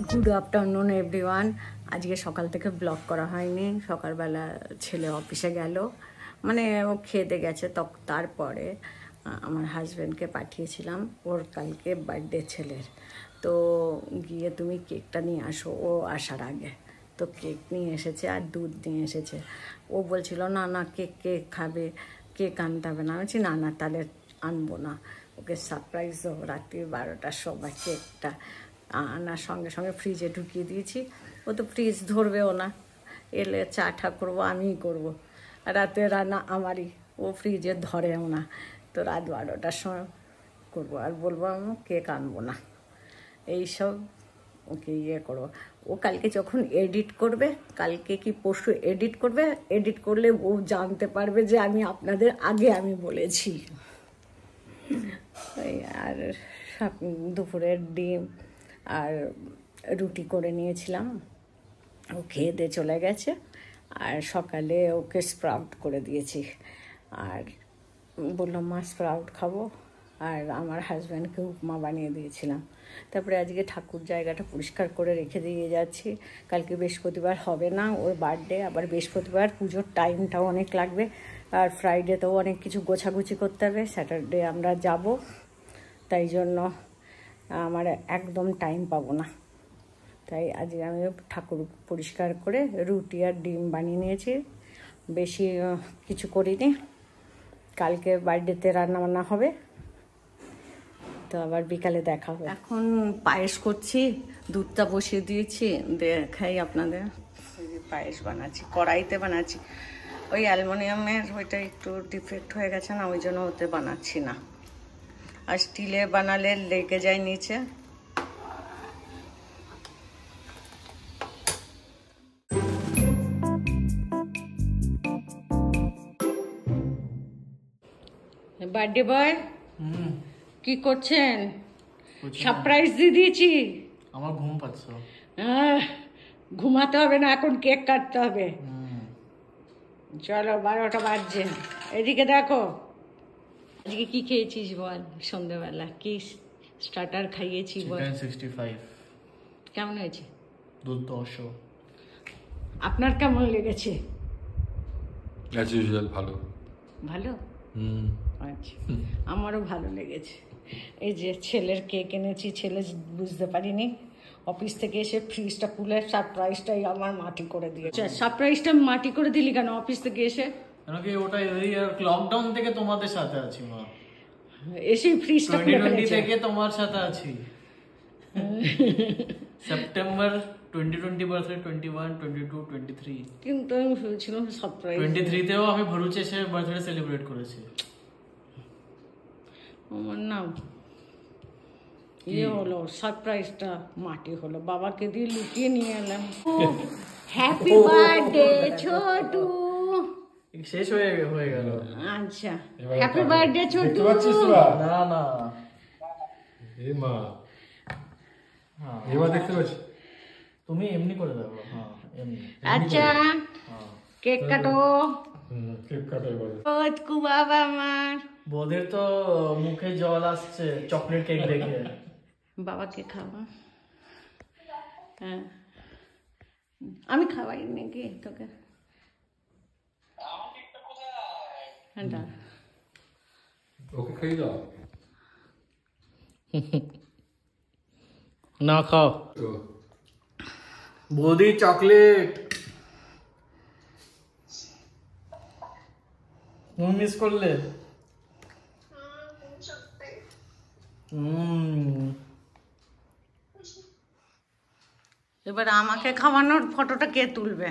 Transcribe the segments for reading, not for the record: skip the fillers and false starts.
Good afternoon everyone. আজকে সকাল থেকে ব্লগ করা হয়নি। সকালবেলা ছেলে অফিসে গেল, মানে ও খেতে গেছে। তারপরে আমার হাজব্যান্ডকে পাঠিয়েছিলাম, ওর কালকে বার্থডে ছেলের। তো গিয়ে তুমি কেকটা নিয়ে আসো, ও আসার আগে। তো কেক নিয়ে এসেছে আর দুধ নিয়ে এসেছে। ও বলছিল না না কেক খাবে, কেক আনতে হবে না। আমি বলছি না না তাহলে আনবো না, ওকে সারপ্রাইজ দেবো রাত্রি 12টার সময়। কেকটা আনার সঙ্গে সঙ্গে ফ্রিজে ঢুকিয়ে দিয়েছি। ও তো ফ্রিজ ধরবেও না, এলে চা ঠা করবো আমিই করবো, রাতে রান্না আমারই, ও ফ্রিজে ধরেও না। তো রাত 12টার সময় করবো আর বলবো আমি কেক আনবো না, এইসব ওকে ইয়ে করবো। ও কালকে যখন এডিট করবে, কালকে কি পরশু এডিট করবে, এডিট করলে ও জানতে পারবে যে আমি আপনাদের আগে আমি বলেছি। আর দুপুরের ডিম আর রুটি করে নিয়েছিলাম, ও খেয়ে দিয়ে চলে গেছে। আর সকালে ওকে স্প্রাউট করে দিয়েছি, আর বললাম মা স্প্রাউট খাবো। আর আমার হাজব্যান্ডকে উপমা বানিয়ে দিয়েছিলাম। তারপরে আজকে ঠাকুর জায়গাটা পরিষ্কার করে রেখে দিয়ে যাচ্ছি। কালকে বৃহস্পতিবার হবে না, ওর বার্থডে। আবার বৃহস্পতিবার পুজোর টাইমটাও অনেক লাগবে, আর ফ্রাইডেতেও অনেক কিছু গোছাগুছি করতে হবে। স্যাটারডে আমরা যাব, তাই জন্য আমার একদম টাইম পাবো না। তাই আজকে আমি ঠাকুর পরিষ্কার করে রুটি আর ডিম বানিয়ে নিয়েছি, বেশি কিছু করিনি। কালকে বার্থডেতে রান্নাবান্না হবে, তো আবার বিকালে দেখা হবে। এখন পায়েস করছি, দুধটা বসিয়ে দিয়েছি, দেখাই আপনাদের। পায়েস বানাচ্ছি, কড়াইতে বানাচ্ছি। ওই অ্যালুমিনিয়ামের ওইটা একটু ডিফেক্ট হয়ে গেছে না, ওই জন্য ওতে বানাচ্ছি না। আর স্টিলে বানালে লেগে যায় নিচে। বার্থডে বয় কি করছেন? সারপ্রাইজ দিয়ে দিয়েছি। আমার ঘুম পাচ্ছে। ঘুমাতে হবে না, এখন কেক কাটতে হবে। চলো 12টা বাজছে, এদিকে দেখো। আজকে কি খেয়েছিস বল? সন্ধ্যাবেলা কি স্টার্টার খাইয়েছি বল? চিকেন 65। কেমন হয়েছে? দুর্ধর্ষ। আপনার কেমন লেগেছে? অ্যাজ ইউজুয়াল ভালো। ভালো? আচ্ছা, আমারও ভালো লেগেছে। এই যে ছেলের কেক এনেছি, ছেলে বুঝতে পারিনি, অফিস থেকে এসে ফ্রিজটা খুলে সারপ্রাইজটাই আমার মাটি করে দিয়েছে। সারপ্রাইজটা মাটি করে দিলি কেন অফিস থেকে এসে? কেন কি ওটা এই লকডাউন থেকে তোমাদের সাথে আছি মা, এসেই ফ্রিজটা খুলে ফেলেছে। 2020 থেকে তোমার সাথে আছি। September 2020 birthday, 21, 22, 23। কিন্তু আমি ভেবেছিলাম সারপ্রাইজ। 23 তেও আমি ভরুচে এসে বার্থডে সেলিব্রেট করেছি। আমার নাম ইয়ে হলো, সারপ্রাইজটা মাটি হলো, বাবাকে দিয়ে লুকিয়ে নিয়ে এলাম। Happy birthday Chhotu. শেষ হয়ে গেল। আচ্ছা, হ্যাপি বার্থডে ছোটু। না না এই মা, এবার দেখতে পাচ্ছি। তুমি এমনি করে দাও। হ্যাঁ এমনি। আচ্ছা কেক কাটো। কেক কাটো এবার। ওতকু বাবা আমার। বোদের তো মুখে জল আসছে চকলেট কেক দেখে। বাবাকে খাওয়া। হ্যাঁ আমি খাওয়াই নাকি তোকে? হ্যাঁ ওকে খাইয়ে দাও। না খাও বৌদি চকলেট। তুমি মিস করলে? এবার আমাকে খাওয়ানোর ফটোটা কে তুলবে?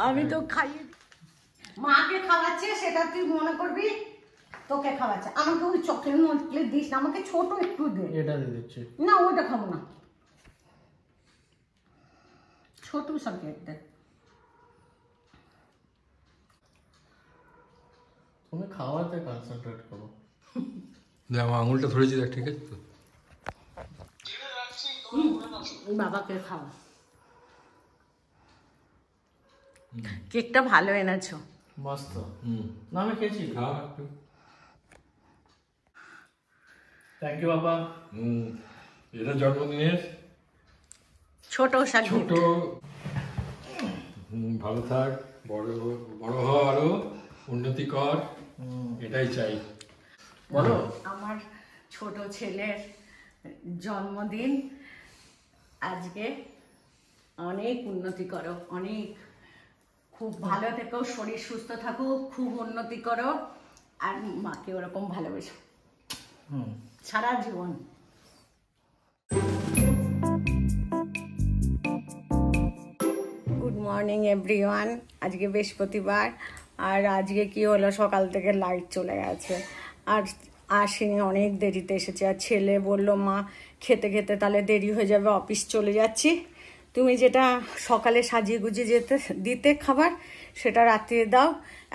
আমি তো খাইয়ে মাকে খাওয়াচ্ছে, সেটা তুই মনে করবি তোকে খাওয়াচ্ছে। আমাকে ওই চকলেট দিস না, আমাকে ছোট একটু দে। এটা দিয়ে দিচ্ছি। না ওইটা খাবো না, ছোট চকলেট দে। তুমি খাওয়াতে কনসেন্ট্রেট করো। আমার আঙুলটা ধরেছি দেখ, ঠিক আছে তো? বাবাকে খাওয়া। কেকটা ভালো এনেছো। মস্ত। না আমি খেয়েছি। থ্যাংক ইউ বাবা। এটা জন্মদিনের ছোট ছোট। ভালো থাক, বড় বড় হ, আরো উন্নতি কর, এটাই চাই। বলো। আমার ছোট ছেলের জন্মদিন আজকে। অনেক উন্নতি করো, অনেক খুব ভালো থেকো, শরীর সুস্থ থাকুক, খুব উন্নতি করো, আর মাকে ওরকম ভালোবেসো সারা জীবন। Good morning everyone. আজকে বৃহস্পতিবার, আর আজকে কি হলো, সকাল থেকে লাইট চলে গেছে আর আসেনি, অনেক দেরিতে এসেছে। আর ছেলে বলল, মা খেতে খেতে তাহলে দেরি হয়ে যাবে, অফিস চলে যাচ্ছি, তুমি যেটা সকালে সাজিয়ে গুজিয়ে দিতে খাবার সেটা রাত্রে দাও,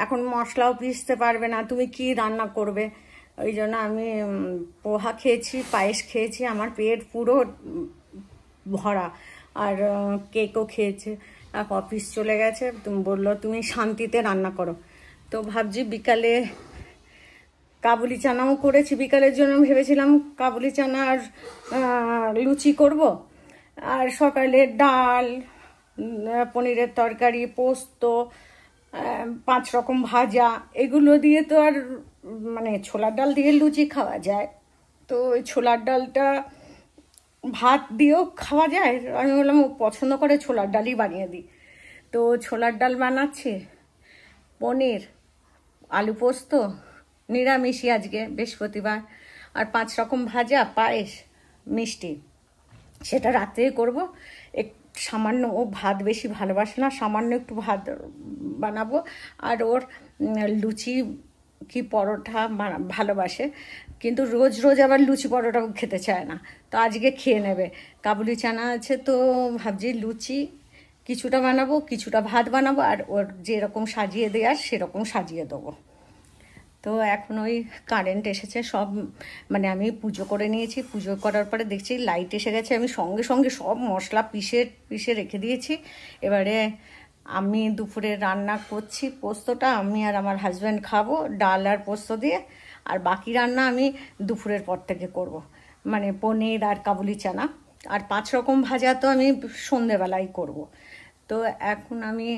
এখন মশলাও পিষতে পারবে না, তুমি কি রান্না করবে? ওই জন্য আমি পোহা খেয়েছি, পায়েস খেয়েছি, আমার পেট পুরো ভরা, আর কেকও খেয়েছে। অফিস চলে গেছে, তুমি বললো তুমি শান্তিতে রান্না করো। তো ভাবছি বিকালে কাবুলি চানাও করেছি, বিকালের জন্য ভেবেছিলাম কাবুলি চানা আর লুচি করব, আর সকালে ডাল, পনিরের তরকারি, পোস্ত, 5 রকম ভাজা, এগুলো দিয়ে তো আর মানে ছোলার ডাল দিয়ে লুচি খাওয়া যায়, তো ওই ছোলার ডালটা ভাত দিয়েও খাওয়া যায়। আমি বললাম ও পছন্দ করে, ছোলার ডালই বানিয়ে দিই। তো ছোলার ডাল বানাচ্ছি, পনির, আলু পোস্ত, নিরামিষই আজকে বৃহস্পতিবার, আর 5 রকম ভাজা, পায়েস, মিষ্টি, সেটা রাত্রে করব। সামান্য, ও ভাত বেশি ভালোবাসে না, সামান্য একটু ভাত বানাবো, আর ওর লুচি কি পরোটা ভালোবাসে, কিন্তু রোজ রোজ আবার লুচি পরোটাও খেতে চায় না, তো আজকে খেয়ে নেবে। কাবুলি চানা আছে, তো ভাবছি লুচি কিছুটা বানাবো, কিছুটা ভাত বানাবো, আর ওর যেরকম সাজিয়ে দেওয়ার সেরকম সাজিয়ে দেবো। তো এখন ওই কারেন্ট এসেছে, সব মানে আমি পুজো করে নিয়েছি, পুজো করার পরে দেখছি লাইট এসে গেছে, আমি সঙ্গে সঙ্গে সব মশলা পিষে রেখে দিয়েছি। এবারে আমি দুপুরে রান্না করছি, পোস্তটা আমি আর আমার হাজব্যান্ড খাবো ডাল আর পোস্ত দিয়ে, আর বাকি রান্না আমি দুপুরের পর থেকে করব, মানে পনির আর কাবুলি চানা, আর 5 রকম ভাজা তো আমি সন্ধেবেলায় করব। তো এখন আমি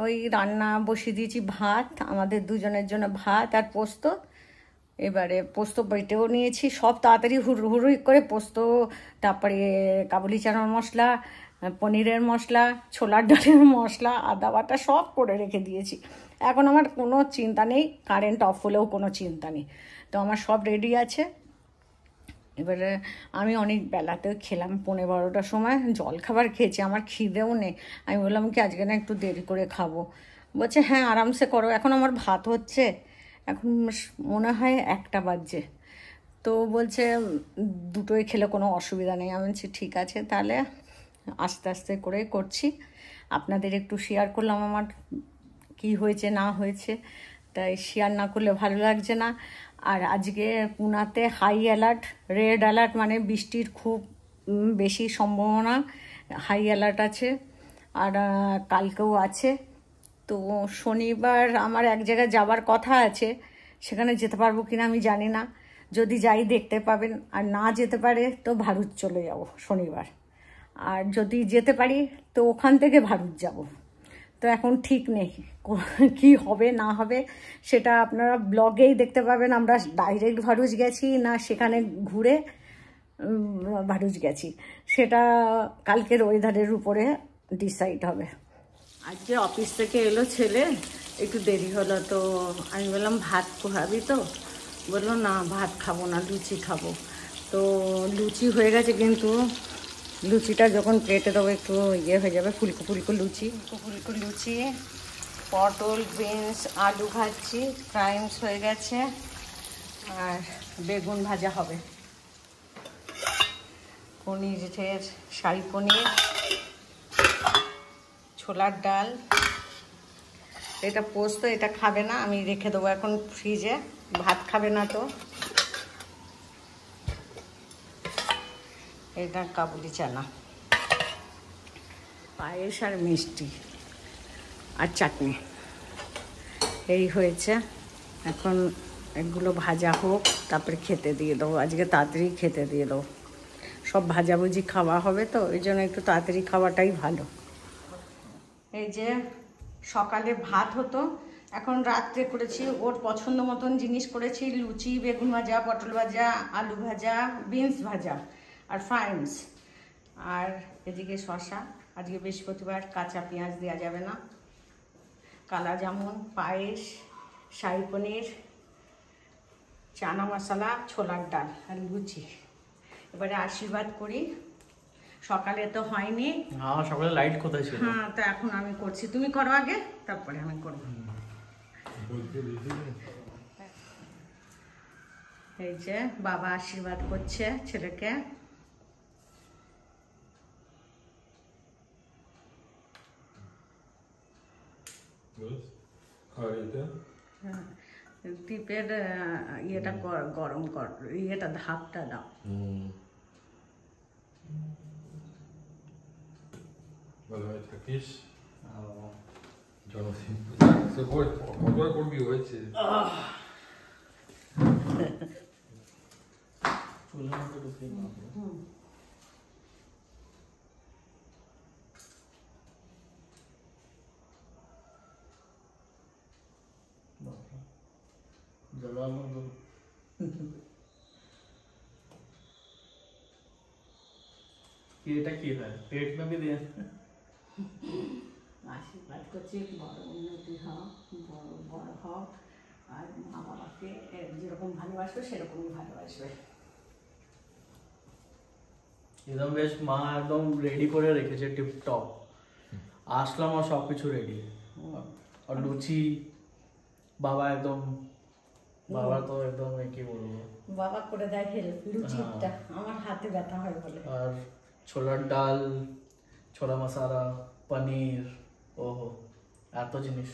ওই রান্না বসিয়ে দিয়েছি, ভাত, আমাদের দুজনের জন্য ভাত আর পোস্ত। এবারে পোস্ত বেটেও নিয়েছি, সব তাড়াতাড়ি হুড়ুহুড়ি করে পোস্ত, তারপরে কাবুলি চানার মশলা, পনিরের মশলা, ছোলার ডালের মশলা, আদা বাটা সব করে রেখে দিয়েছি। এখন আমার কোনো চিন্তা নেই, কারেন্ট অফ হলেও কোনো চিন্তা নেই, তো আমার সব রেডি আছে। এবারে আমি অনেক বেলাতেও খেলাম, 11:30টার সময় জলখাবার খেয়েছি, আমার খিদেও নেই। আমি বললাম কি আজকে না একটু দেরি করে খাবো, বলছে হ্যাঁ আরামসে করো। এখন আমার ভাত হচ্ছে, এখন মনে হয় 1টা বাজছে, তো বলছে 2টোয় খেলে কোনো অসুবিধা নেই। আমি বলছি ঠিক আছে, তাহলে আস্তে আস্তে করে করছি, আপনাদের একটু শেয়ার করলাম আমার কি হয়েছে না হয়েছে, তাই শেয়ার না করলে ভালো লাগছে না। আর আজকে পুনাতে হাই অ্যালার্ট, রেড অ্যালার্ট, মানে বৃষ্টির খুব বেশি সম্ভাবনা, হাই অ্যালার্ট আছে, আর কালকেও আছে। তো শনিবার আমার এক জায়গায় যাবার কথা আছে, সেখানে যেতে পারবো কিনা আমি জানি না, যদি যাই দেখতে পাবেন, আর না যেতে পারে তো ভারত চলে যাব শনিবার, আর যদি যেতে পারি তো ওখান থেকে ভারত যাব। তো এখন ঠিক নেই কি হবে না হবে, সেটা আপনারা ব্লগেই দেখতে পাবেন, আমরা ডাইরেক্ট ভারুচ গেছি না সেখানে ঘুরে ভারুচ গেছি, সেটা কালকের ওয়েদারের উপরে ডিসাইড হবে। আজকে অফিস থেকে এলো ছেলে, একটু দেরি হলো, তো আমি বললাম ভাত খাবি, তো বললো না ভাত খাবো না, লুচি খাবো। তো লুচি হয়ে গেছে, কিন্তু লুচিটা যখন প্লেটে দেবো একটু ইয়ে হয়ে যাবে, ফুলকো ফুলকো লুচি। পটল, বিনস, আলু ভাজছি, ফ্রাইস হয়ে গেছে, আর বেগুন ভাজা হবে, পনিরের শাহী পনির, ছোলার ডাল, এটা পোস্ত, এটা খাবে না, আমি রেখে দেবো এখন ফ্রিজে, ভাত খাবে না তো। এটা কাবুলি চানা, পায়েস আর মিষ্টি আর চাটনি, এই হয়েছে। এখন এগুলো ভাজা হোক, তারপরে খেতে দিয়ে দেবো। আজকে তাড়াতাড়ি খেতে দিয়ে দেবো, সব ভাজাভুজি খাওয়া হবে তো, ওই জন্য একটু তাড়াতাড়ি খাওয়াটাই ভালো। এই যে সকালে ভাত হতো, এখন রাত্রে করেছি ওর পছন্দ মতন জিনিস করেছি, লুচি, বেগুন ভাজা, পটল ভাজা, আলু ভাজা, বিনস ভাজা আর ফ্রাইস। আর এদিকে শসা, আজকে বৃহস্পতিবার, কাঁচা পেঁয়াজ দেওয়া যাবে না। কালা জামুন, পায়েস, শাহী পনির, চানা মশলা, ছোলার ডাল আর লুচি। এবারে আশীর্বাদ করি। সকালে তো হয়নি। হ্যাঁ, সকালে লাইট কোথায় ছিল? হ্যাঁ, তো এখন আমি করছি, তুমি করো আগে, তারপরে আমি করবো। এই যে বাবা আশীর্বাদ করছে ছেলেকে। আর এটা টিপের ইয়েটা গরম কর, ইয়েটা ধাপটা দাও। ভালোভাবে থাকিস। জন্মদিন কতবার করবি হয়েছে। এটা কি হয়, পেট में भी दे? আশীর্বাদ করছি বড় উন্নতি হোক, বড় বড় হোক, আর মা বাবাকে যেরকম ভালোবাসবে সেরকমই ভালোবাসবে। একদম বেশ, মা একদম রেডি করে রেখেছে টিপটপ। আসলাম আর সব কিছু রেডি, আর লুচি বাবা একদম, বাবা তো একদম কি বলবো, বাবা করে দেয় হেল্প লুচিটা, আমার হাতে ব্যথা হয় বলে। আর ছোলার ডাল, ছোলা মশলা, পনির, ওহো এত জিনিস,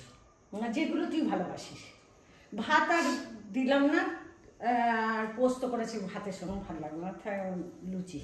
যেগুলো তুই ভালোবাসিস। ভাত আর দিলাম না, আর পোস্ত করেছি, ভাতের সঙ্গে ভালো লাগলো না, লুচি।